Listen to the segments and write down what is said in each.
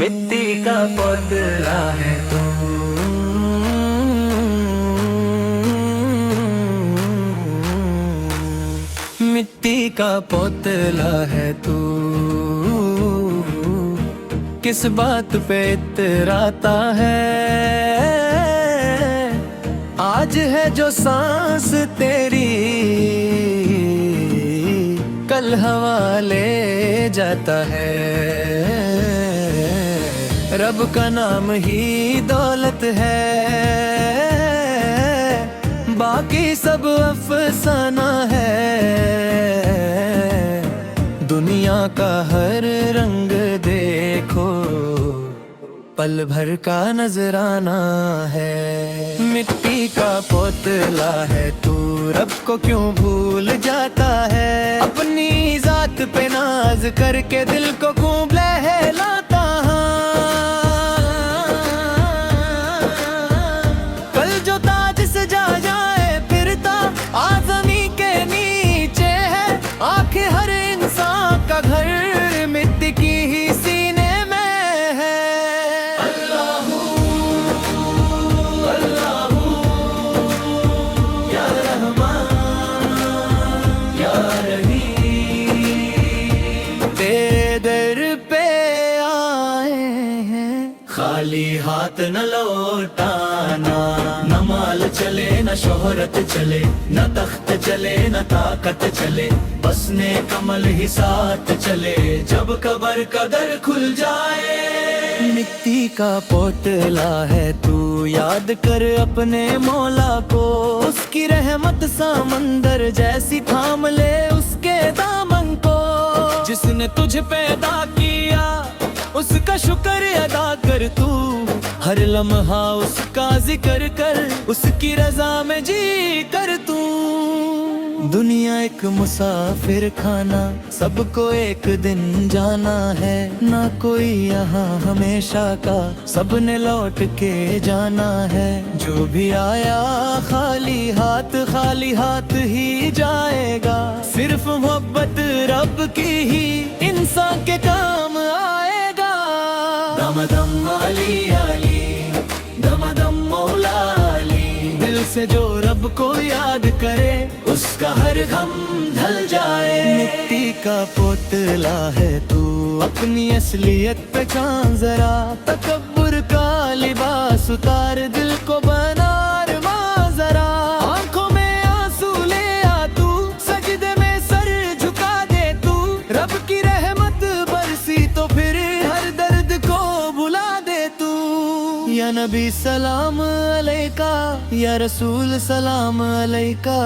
मिट्टी का पुतला है तू। मिट्टी का पुतला है तू, किस बात पे इतराता है। आज है जो सांस तेरी, कल हवा ले जाता है। रब का नाम ही दौलत है, बाकी सब अफसाना है। दुनिया का हर रंग देखो, पल भर का नजराना है। मिट्टी का पुतला है तू, रब को क्यों भूल जाता है। अपनी जात पे नाज करके दिल को खूब बहलाता है। कल जो ताज सजा जाए फिरता आज़मी के नीचे है। आखिर हर इंसान का घर मिट्टी की ही सीने में है। अल्लाहू अल्लाहू या रहमान या रहीम, तेरे दर पे आए हैं, खाली हाथ न लौटाना। न माल चले न शोहरत चले, न तख्त चले न ताकत चले, बस ने कमल ही साथ चले जब कबर का दर खुल जाए। मिट्टी का पुतला है तू, याद कर अपने मौला को। उसकी रहमत समंदर जैसी थाम ले उसके दामन को। जिसने तुझे पैदा किया उसका शुक्र अदा कर तू। हर लम्हा उसका जिक्र कर, उसकी रजा में जी कर तू। दुनिया एक मुसाफिर खाना, सबको एक दिन जाना है। ना कोई यहाँ हमेशा का, सबने लौट के जाना है। जो भी आया खाली हाथ ही जाएगा। सिर्फ मोहब्बत रब की ही इंसान के काम आएगा। दम दम अली अली, दम दम मौला अली। दिल से जो रब को याद करे उसका हर गम ढल जाए। मिट्टी का पुतला है तू, अपनी असलियत पहचान जरा। तकब्बुर का लिबास उतार, दिल को बना अरमां जरा। आंखों में आंसू ले आ तू, सजदे में सर झुका दे तू। रब की रहमत बरसी तो फिर हर दर्द को भुला दे तू। या नबी सलाम अलैका, या रसूल सलाम अलैका।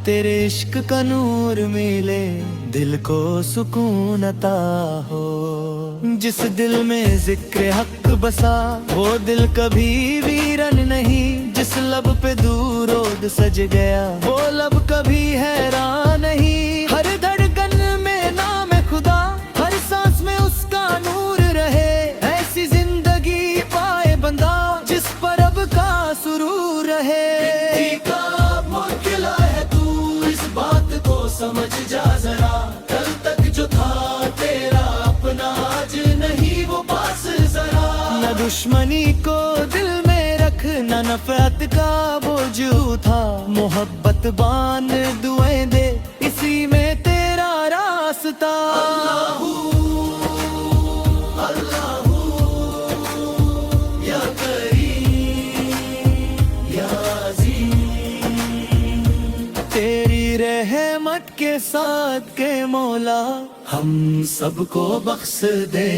तेरे इश्क का नूर मिले, दिल को सुकून अता हो। जिस दिल में जिक्र हक बसा, वो दिल कभी वीरन नहीं। जिस लब पे दूरोद सज गया, वो लब कभी हैरान नहीं। हर धड़कन में नाम खुदा, हर सांस में उसका नूर रहे। ऐसी जिंदगी पाए बंदा जिस पर रब का सुरूर रहे। मिट्टी का पुतला है तू, इस बात को समझ जा जरा। कल तक जो था तेरा अपना, आज नहीं वो पास जरा। न दुश्मनी को दिल में रख, न नफरत का बोझ उठा। मोहब्बत बांध दुआएं दे, इसी में तेरा रास्ता। अल्लाहू अल्लाहू या करीम या अज़ीम। तेरी रहमत के साथ के मौला हम सबको बख्श दे।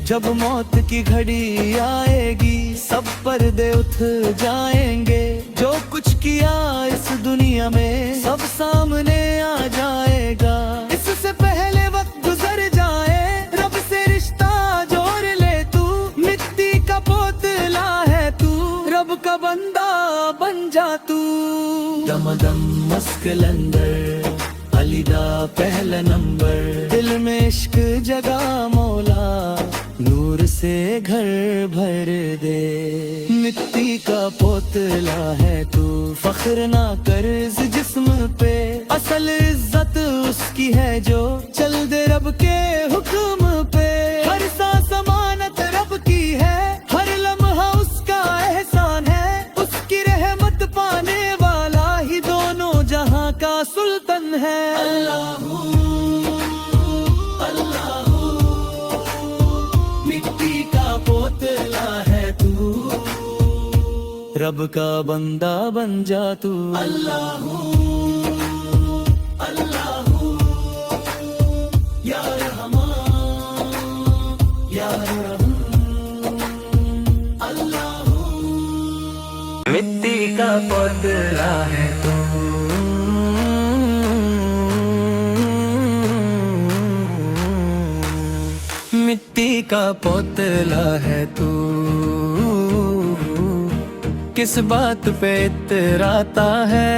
जब मौत की घड़ी आएगी, सब पर्दे उठ जाएंगे। जो कुछ किया इस दुनिया में सब सामने आ जाएगा। इससे पहले वक्त गुजर जाए, रब से रिश्ता जोड़ ले तू। मिट्टी का पुतला है तू, रब का बंदा बन जा तू। दम दम मस्कलंदर, अलीदा पहला नंबर। दिल में इश्क जगा मौला, नूर से घर भर दे। मिट्टी का पुतला है तू, फख्र ना कर इस जिस्म पे। असल इज्जत उसकी है जो चल दे रब के हुक्म पे। हर सांस समाना रब का बंदा बन जा तू। अल्लाह अल्लाह या रहमान या रहमान अल्लाह। मिट्टी का पुतला है तू, मिट्टी का पुतला है तू, किस बात पे इतराता है।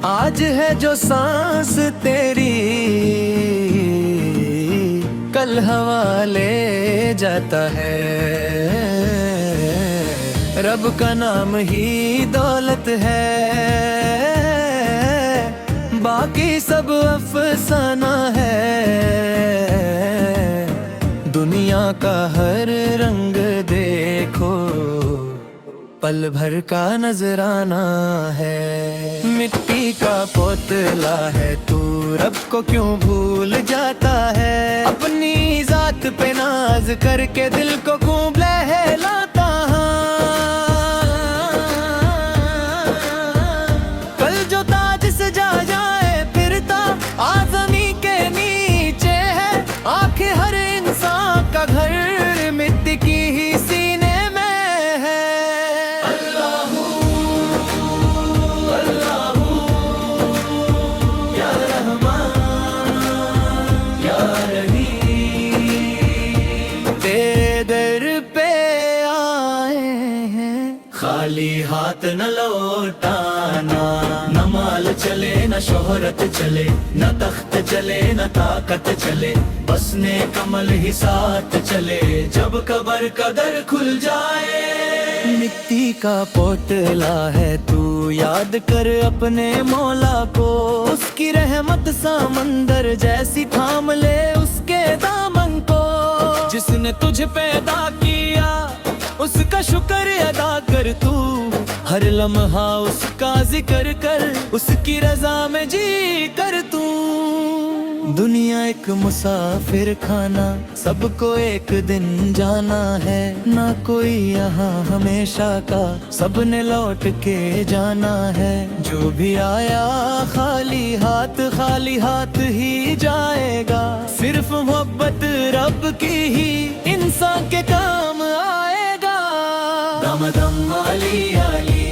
आज है जो सांस तेरी, कल हवा ले जाता है। रब का नाम ही दौलत है, बाकी सब अफसाना है। दुनिया का हर रंग देखो, पल भर का नजराना है। मिट्टी का पुतला है तू, रब को क्यों भूल जाता है। अपनी जात पे नाज करके दिल को क्यों बहलाता है। कल जो ताज सजा जाए फिरता आज़मी के नीचे है। आंखें हर इंसान का घर मिट्टी की ही सीने में है। अल्लाह अल्लाह या रहमान या रहीम। तेरे दर पे आए हैं, खाली हाथ न लौटाना। न माल चले न शोहरत चले, न तख्त चले न ताकत चले, बस ने कमल ही साथ चले जब कब्र का दर खुल जाए। मिट्टी का पुतला है तू, याद कर अपने मौला को। उसकी रहमत समंदर जैसी थाम ले उसके दामन को। जिसने तुझे पैदा किया उसका शुक्र अदा कर तू। हर लम्हा उसका जिक्र कर, उसकी रजा में जी कर तू। दुनिया एक मुसाफिर खाना, सबको एक दिन जाना है। ना कोई यहाँ हमेशा का, सबने लौट के जाना है। जो भी आया खाली हाथ ही जाएगा। सिर्फ मोहब्बत रब की ही इंसान के काम आएगा। दम दम अली अली,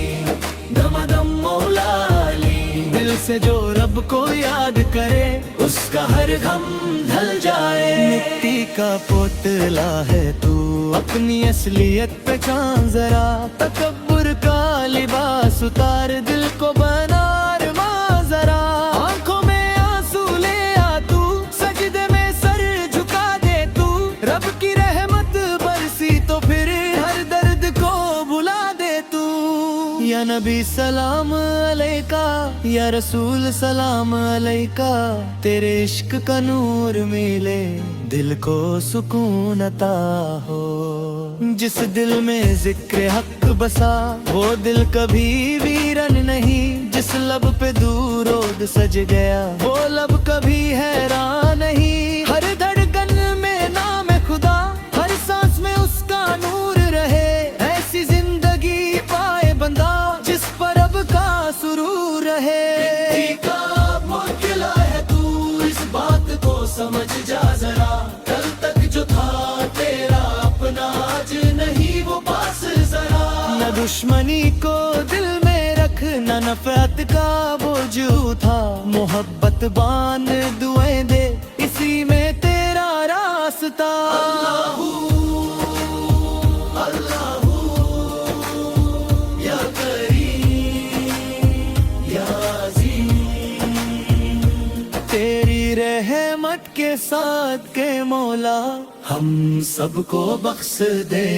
दम दम मौला अली। दिल से जो रब को याद करे उसका हर गम ढल जाए। मिट्टी का पुतला है तू, अपनी असलियत पहचान जरा। तकब्बुर का लिबास उतार, दिल को बना अरमां जरा। आंखों में आंसू ले आ तू, सजदे में सर झुका दे तू। रब की रहमत बरसी तो फिर हर दर्द को भुला दे तू। या नबी सलाम अलैका, या रसूल सलाम अलैका। तेरे इश्क का नूर मिले, दिल को सुकून अता हो। जिस दिल में जिक्र हक बसा, वो दिल कभी वीरन नहीं। जिस लब पे दूरोद सज गया, वो लब कभी हैरान नहीं। हर धड़कन में नाम खुदा, हर सांस में उसका नूर रहे। ऐसी जिंदगी पाए बंदा, जिस पर रब का सुरूर रहे। मिट्टी का पुतला है तू, इस बात को समझ जा जरा। कल तक जो था तेरा अपना, आज नहीं वो पास जरा। न दुश्मनी को दिल में रख, न नफरत का बोझ उठा। मोहब्बत बांध दुआएं दे, इसी में तेरा रास्ता। अल्लाह अल्लाह या करीम या अज़ीम। तेरी रहमत के साथ के मौला हम सबको बख्श दे।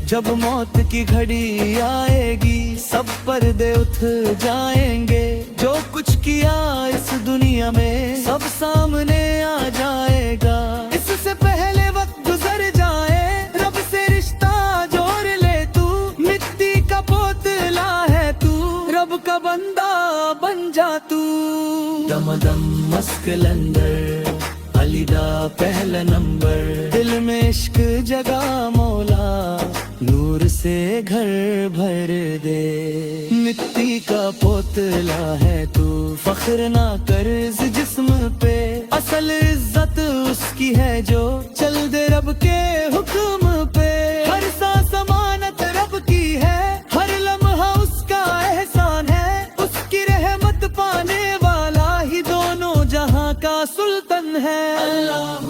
जब मौत की घड़ी आएगी, सब पर्दे उठ जाएंगे। जो कुछ किया इस दुनिया में, सब सामने आ जाएगा। इससे पहले वक्त गुजर जाए, रब से रिश्ता जोड़ ले तू। मिट्टी का पुतला है तू, रब का बंदा बन जा तू। दम दम मस्क लंदर, अलीदा पहला नंबर। दिल में इश्क जगा मौला, नूर से घर भर दे। मिट्टी का पोतला है तू, फख्र ना कर इस जिस्म पे, असल इज्जत उसकी है जो चल दे रब के हुक्म पे। हर सांस अमानत रब की है, हर लम्हा उसका एहसान है, उसकी रहमत पाने वाला ही दोनों जहां का सुल्तान है। अल्लाह